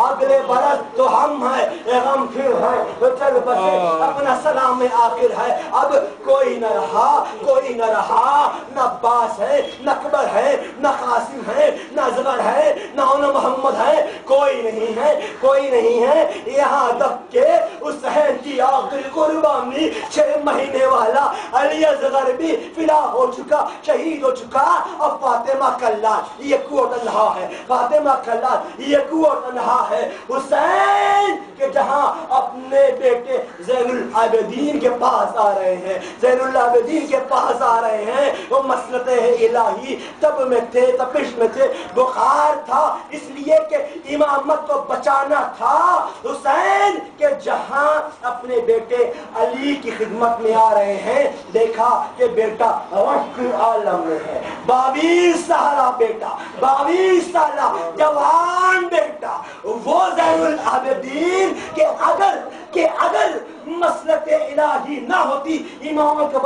اگلے برس تو ہم ہیں غم پھر ہے تو چل بسے اپنا سلام آخر ہے. اب کوئی نہ رہا کوئی نہ رہا نہ عباس ہے نہ اکبر ہے نہ قاسم ہے نہ اصغر ہے نہ محمد ہے کوئی نہیں ہے کوئی نہیں ہے یہاں تک کہ حسین کی آخری قربانی 6 مہینے والا علی اصغر بھی فدا ہو چکا شہید ہو چکا. اب فاطمہ کلال یہ کوٹ اللہ ہے فاطمہ کلال یہ کوٹ اللہ ہے. حسین کہ جہاں اپنے بیٹے زین العابدین کے پاس آ رہے ہیں زین العابدین کے پاس آ رہے ہیں وہ مسلط الہی تب میں تھے تپش میں تھے بخار تھا اس لیے کہ امامت کو بچانا تھا. حسین کہ جہاں اپنے بیٹے علی کی خدمت میں آ رہے ہیں دیکھا کہ بیٹا رشک عالم میں ہے 22 سالہ بیٹا 22 سالہ جوان بیٹا وہ زین العابدین کہ اگر مسلط الہی نہ ہوتی امامت کو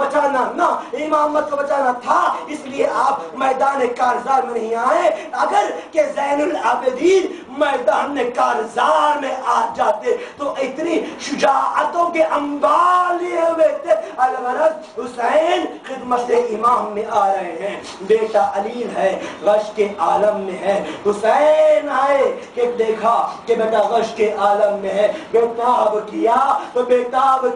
بچانا تھا اس لیے آپ میدان کارزار میں نہیں آئے. اگر کہ زین العابدین میدان کارزار میں آ جاتے تو اتنی شجاعتوں کے انبار لیے ہوئے تھے. الغرض حسین خدمت امام میں آ رہے ہیں بیٹا علی ہے غش کے عالم میں ہے. حسین آئے کہ دیکھا کہ بیٹا غش کے عالم میں ہے. بیتاب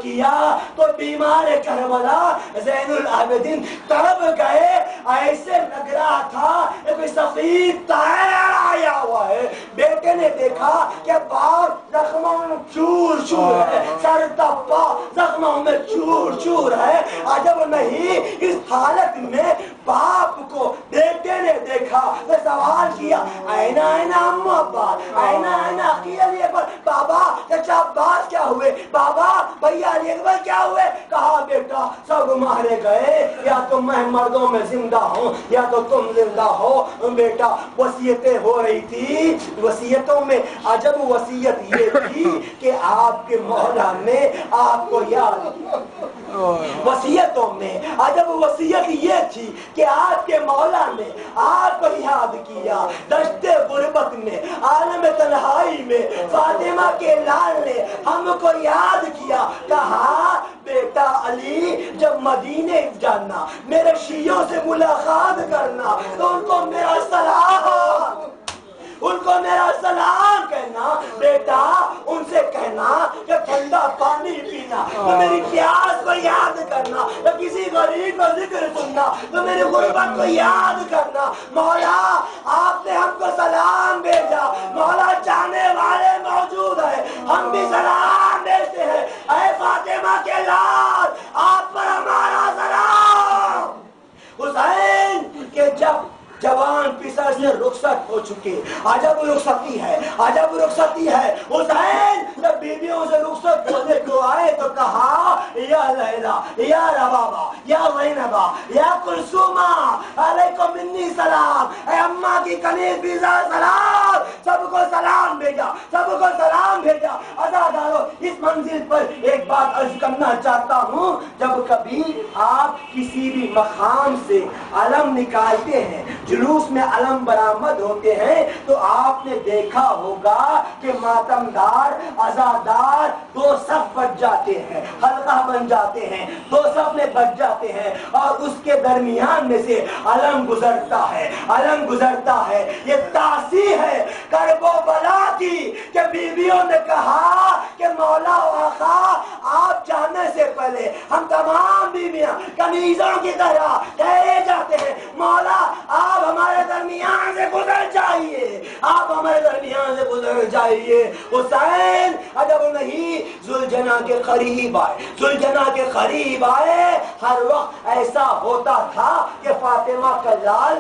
کیا تو بیمار کربلا زین العابدین تڑپ گئے. ایسے لگ رہا تھا کوئی سفید طائر آیا ہوا ہے. بیٹے نے دیکھا کہ باپ زخموں میں چور ہے سر تپا زخموں میں چور ہے. عجب نہیں اس حالت میں باپ کو بیٹے نے دیکھا تو سوال کیا اینا اما عباس اینا اخی علی اکبر بابا چچا عباس کیا ہوئے بابا بھیا علی اکبر کیا ہوئے. کہا بیٹا سب مارے گئے یا تو میں مردوں میں زندہ ہوں یا تو تم زندہ ہو. بیٹا وصیتیں ہو رہی تھی وصیتوں میں عجب وصیت یہ تھی کہ آپ کے مولا نے آپ کو یاد وصیتوں میں عجب وصیت یہ تھی کہ آپ کے مولا نے آپ کو یاد کیا دشت غربت میں عالم تنہائی میں فاطمہ کے لال نے ہم کو یاد کیا. کہا بیٹا علی جب مدینے جانا میرے شیعوں سے ملاقات کرنا تو ان کو میرا سلام کہنا. بیٹا ان سے کہنا کہ ٹھنڈا پانی پینا تو میری پیاس کو یاد کرنا تو کسی غریب کا ذکر سننا تو میری غربت کو یاد کرنا. مولا آپ نے ہم کو سلام بھیجا مولا چاہنے والے موجود ہیں ہم بھی سلام بھیجتے ہیں. اے فاطمہ کے لال آپ پر ہمارا سلام. حسین کہ جب جوان پسر سے رخصت ہو چکے عجب رخصتی ہے حسین جب بیویوں سے رخصت ہونے کو آئے تو کہا یا لیلا یا ربابا یا زینبا یا کلثوما علیکم منی سلام. اے اماں کی کنیز بیزا سلام. سب کو سلام بھیجا. عزادارو اس منزل پر ایک بات عرض کرنا چاہتا ہوں جب کبھی آپ کسی بھی مقام سے علم نکالتے ہیں جلوس میں علم برآمد ہوتے ہیں تو آپ نے دیکھا ہوگا کہ ماتمدار عزادار 2 صف بچ جاتے ہیں حلقہ بن جاتے ہیں 2 صف میں بچ جاتے ہیں اور اس کے درمیان میں سے علم گزرتا ہے. یہ تاثیر ہے کرب و بلا کی کہ بیویوں نے کہا کہ مولا و آقا آپ جانے سے پہلے ہم تمام بیویاں کنیزوں کی طرح کہے جاتے ہیں مولا آپ ہمارے درمیان سے گزر جائیے. حسین عجب نہیں ذوالجناح کے قریب آئے. ہر وقت ایسا ہوتا تھا کہ فاطمہ کا لال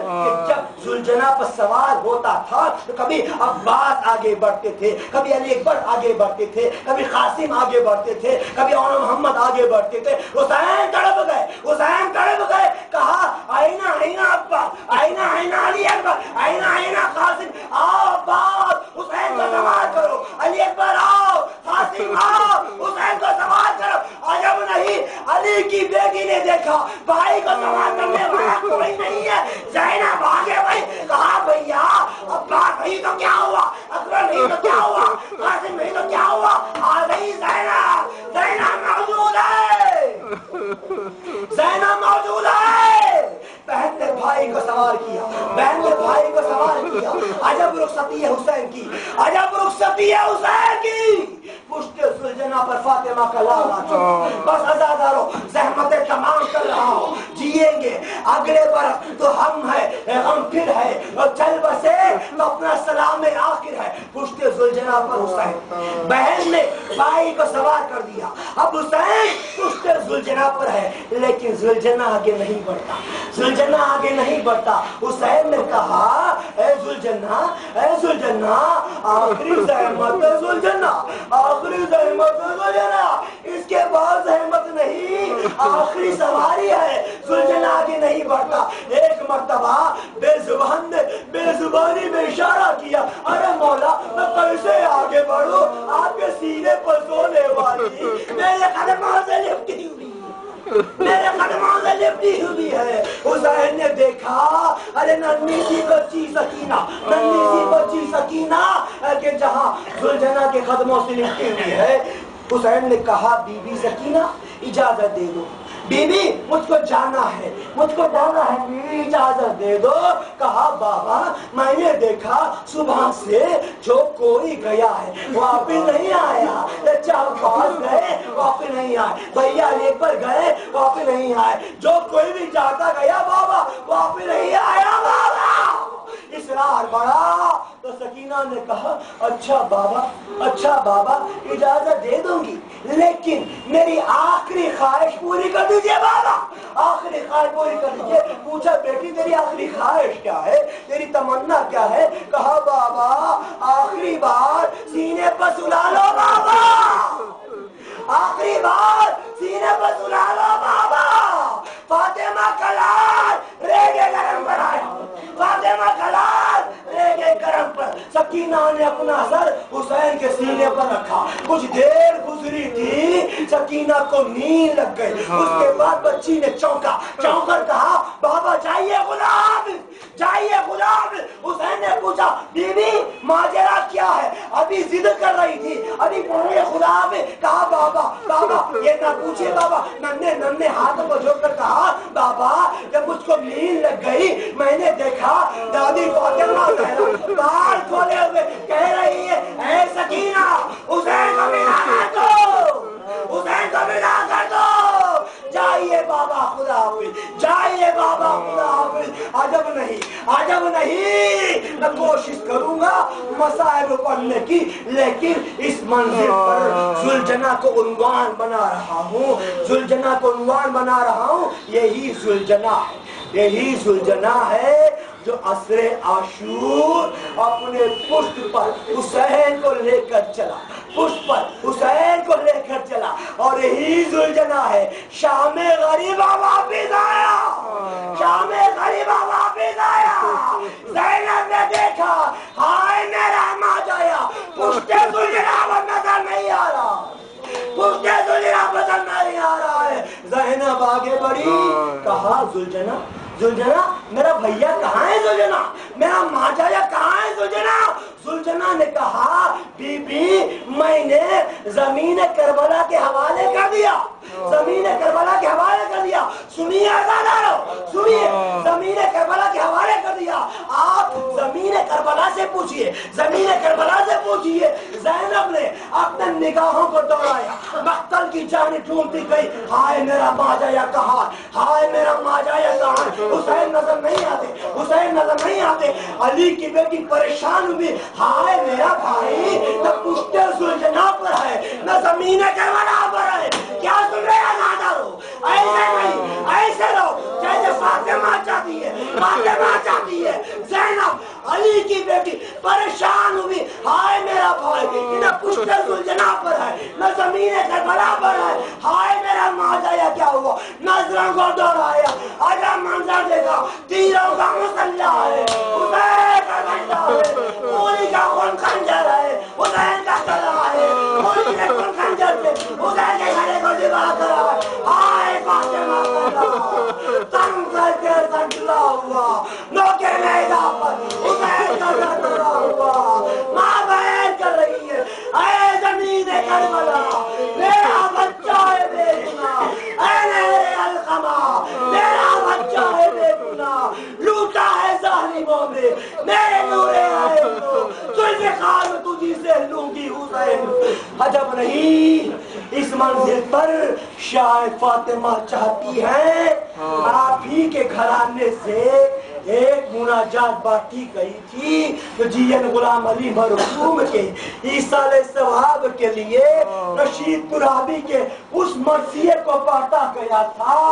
جب ذوالجناح پر سوار ہوتا تھا تو کبھی عباس آگے بڑھتے تھے کبھی علی اکبر آگے بڑھتے تھے کبھی قاسم آگے بڑھتے تھے کبھی محمد آگے بڑھتے تھے. حسین تڑپ گئے. کہا آئینہ عباس آئینہ علی اکبر آئینہ قاسم آؤ عباس حسین کو سوار کرو علی اکبر آؤ قاسم آؤ حسین کو سوار کرو. عجب نہیں علی کی بیٹی نے دیکھا بھائی کو سوار کرنے والا کوئی نہیں ہے. زینب آگے بھائی کہا بھیا عباس نہیں تو کیا ہوا اکبر نہیں تو کیا ہوا قاسم بھائی تو کیا ہوا؟ آ گئی زینب، زینب موجود ہے، زینب موجود ہے۔ بہن نے بھائی کو سوار کیا، بہن نے بھائی کو سوار کیا۔ عجب رخصتی ہے حسین کی، عجب رخصتی ہے حسین کی۔ پشت زلجنا پر فاطمہ کا لال آ چکا۔ بس عزادارو زحمتیں تمام کر رہا ہوں، جیئیں گے اگلے برس تو ہم ہے، غم پھر ہے، اور چل بسے تو اپنا سلام آخر ہے۔ پشت زلجنا پر حسین، بہن نے بھائی کو سوار کر دیا۔ اب حسین پشت زلجنا پر ہے، لیکن زلجنا آگے نہیں بڑھتا، زلجنا آگے نہیں بڑھتا۔ حسین نے کہا اے زلجنا، اے زلجنا، آخری زحمت ہے زلجنا، آخری زحمت ہے زلجنا، اس کے بعد زحمت نہیں، آخری سواری ہے۔ زلجنا آگے نہیں بڑھتا۔ ایک مرتبہ بے زبان نے بے زبانی میں اشارہ کیا، ارے مولا میں کیسے آگے بڑھوں، آپ کے سینے پر سونے والی میرے قدموں سے لپٹی ہوئی، میرے قدموں سے لپٹی ہوئی ہے۔ حسین نے دیکھا ارے ننھی سی بچی سکینہ، ننھی سی بچی سکینہ کہ جہاں زلجنا کے قدموں سے لپٹی ہوئی ہے۔ حسین نے کہا بی بی سکینہ اجازت دے دو، بی بی مجھ کو جانا ہے، مجھ کو جانا ہے، بی بی اجازت دے دو۔ کہا بابا میں نے دیکھا صبح سے جو کوئی گیا ہے واپس نہیں آیا، چار پاس گئے واپس نہیں آئے، بھیا لے پر گئے واپس نہیں آئے، جو کوئی بھی جاتا گیا بابا واپس نہیں آیا بابا۔ اصرار بڑھا تو سکینہ نے کہا اچھا بابا، اچھا بابا اجازت دے دوں گی، لیکن میری آخری خواہش پوری کر دیجئے بابا، آخری خواہش پوری کر دیجئے۔ پوچھا بیٹی تیری آخری خواہش کیا ہے، تیری تمنا کیا ہے؟ کہا بابا آخری بار سینے پر سلا لو بابا، آخری بار سینے پر سلا لو بابا۔ فاطمہ کا لال ریگے گرم پر آیا، فاطمہ کا لال ریگے گرم پر۔ سکینہ نے اپنا سر حسین کے سینے پر رکھا، کچھ دیر گزری تھی، سکینہ کو نیند لگ گئی۔ اس کے بعد بچی نے چونکا، چونک کر کہا بابا جائیے غلام، جائیے غلام۔ حسین نے پوچھا بی بی ماجرا کیا ہے؟ ابھی ضد کر رہی تھی، ابھی پڑھے غلام۔ کہا بابا بابا یہ نہ پوچھے بابا، ننھے ننھے ہاتھوں کو جوڑ کر کہا بابا جب مجھ کو نیند لگ گئی میں نے دیکھا دادی فاطمہ بال کھولے ہوئے کہہ رہی ہے اے سکینہ حسین کو ملا کر دو، حسین کو ملا کر دو۔ جائیے بابا خدا حافظ، جائیے بابا خدا حافظ۔ عجب نہیں، عجب نہیں، میں کوشش کروں گا مصائب پڑھنے کی، لیکن اس منزل پر زلجنا کو عنوان بنا رہا ہوں، زلجنا کو عنوان بنا رہا ہوں۔ یہی زلجنا ہے، یہی زلجنا ہے جو عصر عاشور اپنے پشت پر حسین کو لے کر چلا، پشت پر حسین کو لے کر چلا، اور یہی زلجنا ہے شام غریبہ واپس آیا، شام غریبہ واپس آیا۔ زینب نے دیکھا ہائے میرا ماجایا، پشت زلجنا پر نظر نہیں آ رہا، پشت زلجنا پر نظر نہیں آ رہا ہے۔ زینب آگے بڑھی، کہا زلجنا، زلجنا میرا بھیا کہاں ہے زلجنا، میرا ماجایا کہاں ہے زلجنا؟ زلجنا نے کہا بی بی میں نے زمین کربلا کے حوالے کر دیا، زمین کربلا کے حوالے کر دیا۔ سنیے عزیزانو، سنیے، زمین کربلا کے حوالے کر دیا۔ آپ زمین کربلا سے پوچھئے، زمین کربلا سے پوچھئے۔ زینب نے اپنے نگاہوں کو دوڑایا، مقتل کی جانب ڈھونڈتی گئی، ہائے میرا ماجایا کہاں، ہائے میرا ماجایا کہاں؟ حسین نظر نہیں آتے، حسین نظر نہیں آتے۔ علی کی بیٹی پریشان ہوئی، ہائے میرا بھائی نہ پشت زلجنا پر ہے نہ زمین کربلا پر ہے۔ کیا سن رہے ہیں نادارو؟ ایسے نہیں، ایسے رہو جیسے فاطمہ چاہتی ہے، فاطمہ چاہتی ہے۔ زینب علی کی بیٹی پریشان ہوئی، ہائے میرا بھائی نہ پشت زلجنا پر ہے نہ زمین کربلا پر ہے، ہائے میرا ماجایا کیا ہوا؟ نظروں کو دوڑایا، عجب منظر دیکھا، تیروں کا مسلح ہے، حسین کا مسلح ہے، پوری کا خون خنجر ہے، حسین کا گلا ہے، پوری کے خون خنجر سے حسین کے گلے کو دبا کر ہے۔ ہائے فاطمہ کا تنگ کر کے سنجلا ہوا، نوکے میدان پر حسین کا سنجلا ہوا، ماں بہن کر رہی ہے عمرے میرے نورے عین ذوالفقار میں تجھی سے لوں گی حسین عجب نہیں اس منزل پر شاید فاطمہ چاہتی ہے آپ ہی کے گھرانے سے ایک مناجات باقی گئی تھی جو جین غلام علی مرحوم کے ایصال ثواب کے لیے رشید ترابی کے اس مرثیے کو پڑھتا گیا تھا